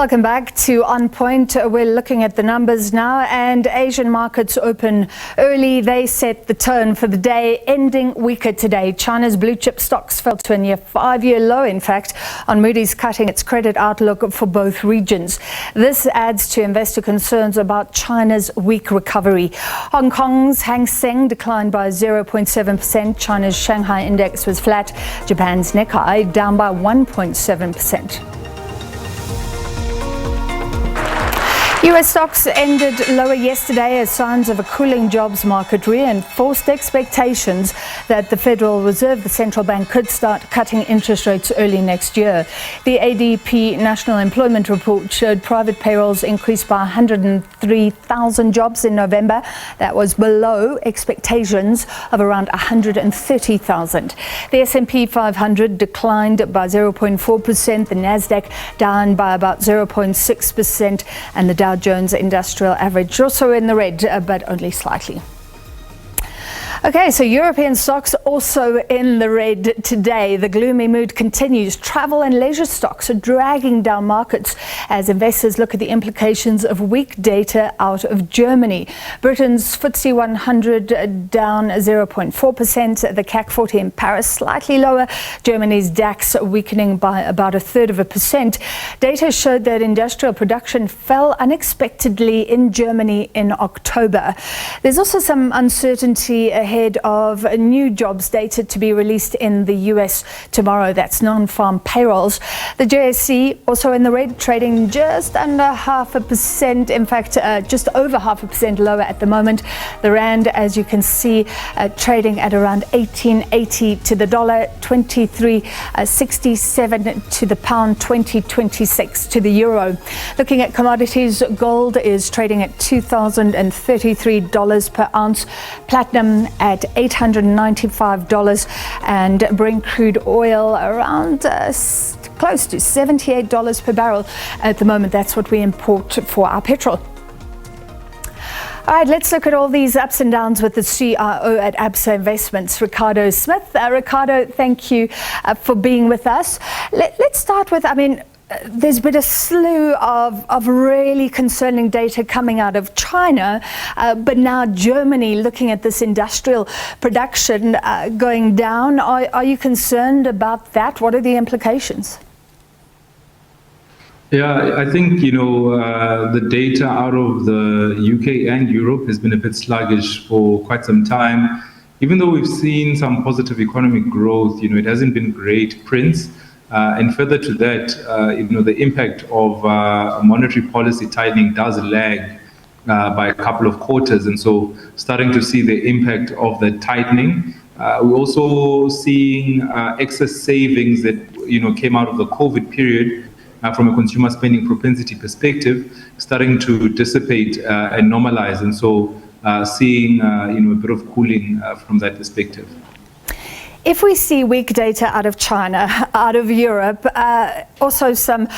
Welcome back to On Point. We're looking at the numbers now, and Asian markets open early. They set the tone for the day, ending weaker today. China's blue chip stocks fell to a near 5-year low, in fact, on Moody's cutting its credit outlook for both regions. This adds to investor concerns about China's weak recovery. Hong Kong's Hang Seng declined by 0.7%. China's Shanghai index was flat. Japan's Nikkei down by 1.7%. US stocks ended lower yesterday as signs of a cooling jobs market reinforced expectations that the Federal Reserve, the central bank, could start cutting interest rates early next year. The ADP National Employment Report showed private payrolls increased by 103,000 jobs in November. That was below expectations of around 130,000. The S&P 500 declined by 0.4%, the Nasdaq down by about 0.6%, and the Dow Jones Industrial Average also in the red, but only slightly. Okay, so European stocks also in the red today. The gloomy mood continues. Travel and leisure stocks are dragging down markets as investors look at the implications of weak data out of Germany. Britain's FTSE 100 down 0.4%. The CAC 40 in Paris slightly lower. Germany's DAX weakening by about 1/3%. Data showed that industrial production fell unexpectedly in Germany in October. There's also some uncertainty ahead of new jobs data to be released in the US tomorrow. That's non-farm payrolls. The JSE also in the red, trading just under 0.5%. In fact, just over 0.5% lower at the moment. The rand, as you can see, trading at around 18.80 to the dollar, 23.67 to the pound, 20.26 to the euro. Looking at commodities, gold is trading at $2,033 per ounce. Platinum at $895, and Brent crude oil around close to $78 per barrel at the moment. That's what we import for our petrol. All right, let's look at all these ups and downs with the CIO at ABSA Investments, Ricardo Smith. Ricardo, thank you for being with us. Let's start with, there's been a slew of really concerning data coming out of China, but now Germany, looking at this industrial production going down. Are you concerned about that? What are the implications? Yeah, I think, the data out of the UK and Europe has been a bit sluggish for quite some time. Even though we've seen some positive economic growth, it hasn't been great prints. And further to that, the impact of monetary policy tightening does lag by a couple of quarters. And so starting to see the impact of the tightening. We're also seeing excess savings that, came out of the COVID period from a consumer spending propensity perspective, starting to dissipate and normalize. And so seeing, a bit of cooling from that perspective. If we see weak data out of China, out of Europe, also some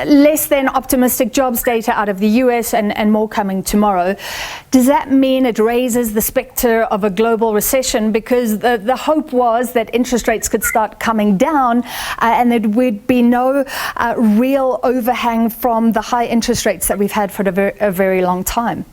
less than optimistic jobs data out of the US and more coming tomorrow, does that mean it raises the specter of a global recession? Because the hope was that interest rates could start coming down and there would be no real overhang from the high interest rates that we've had for a very long time.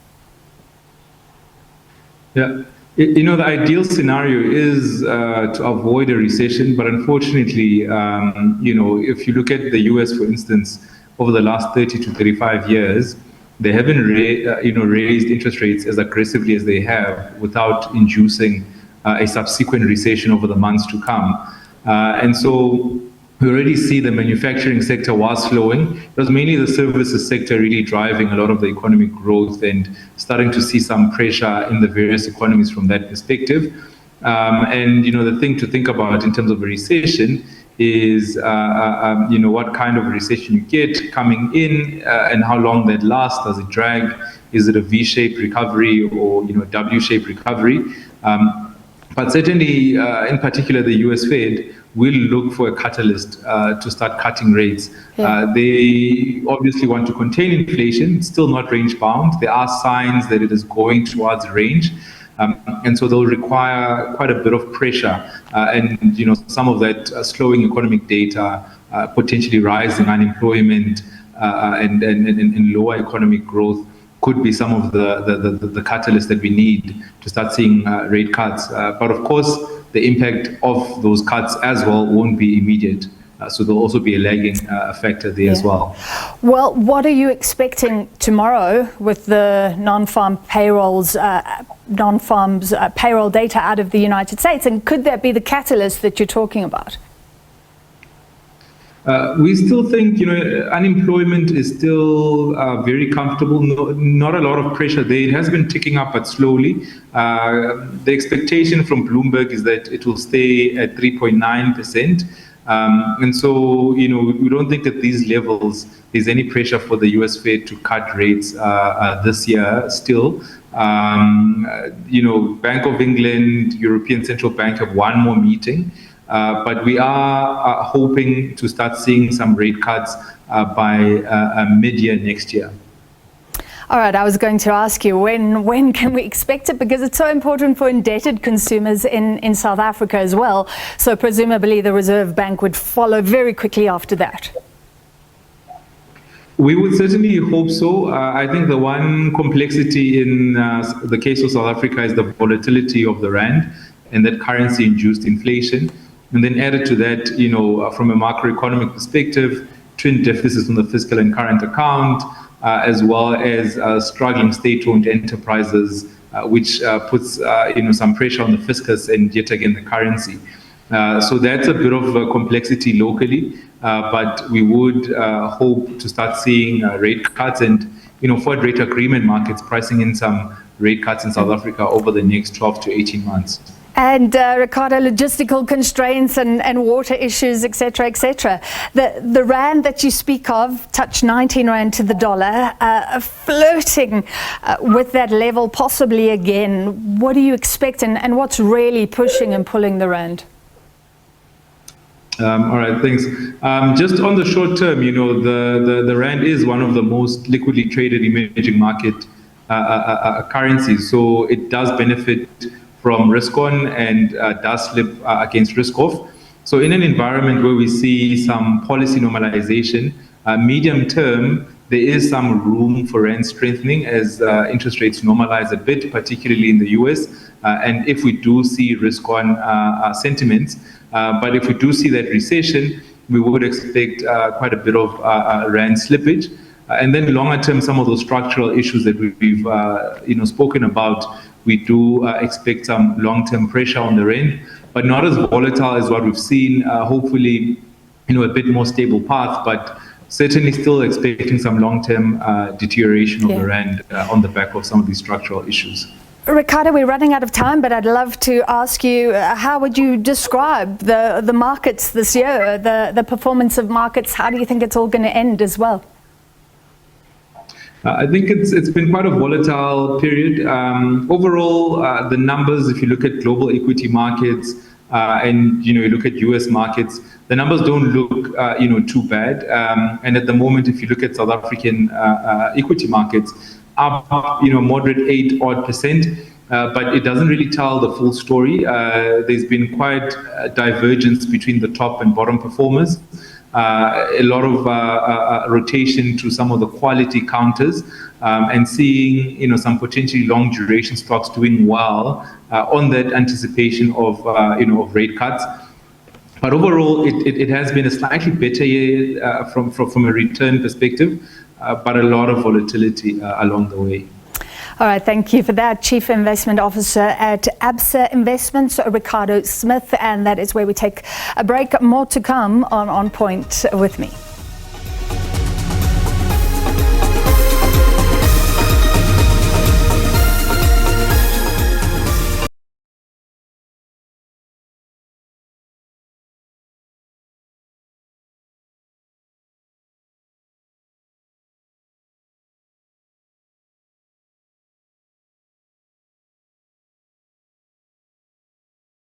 Yeah. The ideal scenario is to avoid a recession, but unfortunately, if you look at the US, for instance, over the last 30 to 35 years, they haven't raised interest rates as aggressively as they have without inducing a subsequent recession over the months to come. And so we already see the manufacturing sector was slowing. It was mainly the services sector really driving a lot of the economic growth and starting to see some pressure in the various economies from that perspective. And, the thing to think about in terms of a recession is, what kind of a recession you get coming in and how long that lasts. Does it drag? Is it a V-shaped recovery or, W-shaped recovery? But certainly, in particular, the US Fed will look for a catalyst to start cutting rates. Yeah. They obviously want to contain inflation. It's still not range bound. There are signs that it is going towards range. And so they'll require quite a bit of pressure. And, some of that slowing economic data potentially rising unemployment and lower economic growth could be some of the catalysts that we need to start seeing rate cuts. But of course, the impact of those cuts as well won't be immediate. So there'll also be a lagging factor there as well. Well, what are you expecting tomorrow with the non-farm payrolls, non-farms payroll data out of the United States? And could that be the catalyst that you're talking about? We still think, unemployment is still very comfortable. Not a lot of pressure there. It has been ticking up, but slowly. The expectation from Bloomberg is that it will stay at 3.9%. And so, we don't think at these levels there's any pressure for the US Fed to cut rates this year still. Bank of England, European Central Bank have one more meeting. But we are hoping to start seeing some rate cuts by mid-year next year. All right, I was going to ask you, when can we expect it? Because it's so important for indebted consumers in South Africa as well. So presumably the Reserve Bank would follow very quickly after that. We would certainly hope so. I think the one complexity in the case of South Africa is the volatility of the rand and that currency-induced inflation. And then added to that, from a macroeconomic perspective, twin deficits on the fiscal and current account, as well as struggling state-owned enterprises, which puts some pressure on the fiscus and yet again the currency. So that's a bit of a complexity locally, but we would hope to start seeing rate cuts and forward rate agreement markets pricing in some rate cuts in South Africa over the next 12 to 18 months. And Ricardo, logistical constraints and water issues, etc., etc. The rand that you speak of touched 19 rand to the dollar, flirting with that level possibly again. What do you expect, and what's really pushing and pulling the rand? All right, thanks. Just on the short term, the rand is one of the most liquidly traded emerging market currencies, so it does benefit from risk on and does slip against risk off. So in an environment where we see some policy normalization, medium term, there is some room for rand strengthening as interest rates normalize a bit, particularly in the US. And if we do see risk on sentiments, but if we do see that recession, we would expect quite a bit of rand slippage. And then longer term, some of those structural issues that we've spoken about, we do expect some long-term pressure on the rand, but not as volatile as what we've seen. Hopefully, a bit more stable path, but certainly still expecting some long-term deterioration of the rand on the back of some of these structural issues. Ricardo, we're running out of time, but I'd love to ask you, how would you describe the markets this year, the performance of markets? How do you think it's all going to end as well? I think it's been quite a volatile period. Overall, the numbers, if you look at global equity markets and you look at US markets, the numbers don't look too bad. And at the moment, if you look at South African equity markets, up moderate 8% but it doesn't really tell the full story. There's been quite a divergence between the top and bottom performers. A lot of rotation to some of the quality counters, and seeing some potentially long duration stocks doing well on that anticipation of of rate cuts. But overall, it has been a slightly better year from a return perspective, but a lot of volatility along the way. All right, thank you for that. Chief Investment Officer at ABSA Investments, Ricardo Smith, and that is where we take a break. More to come on Point with me.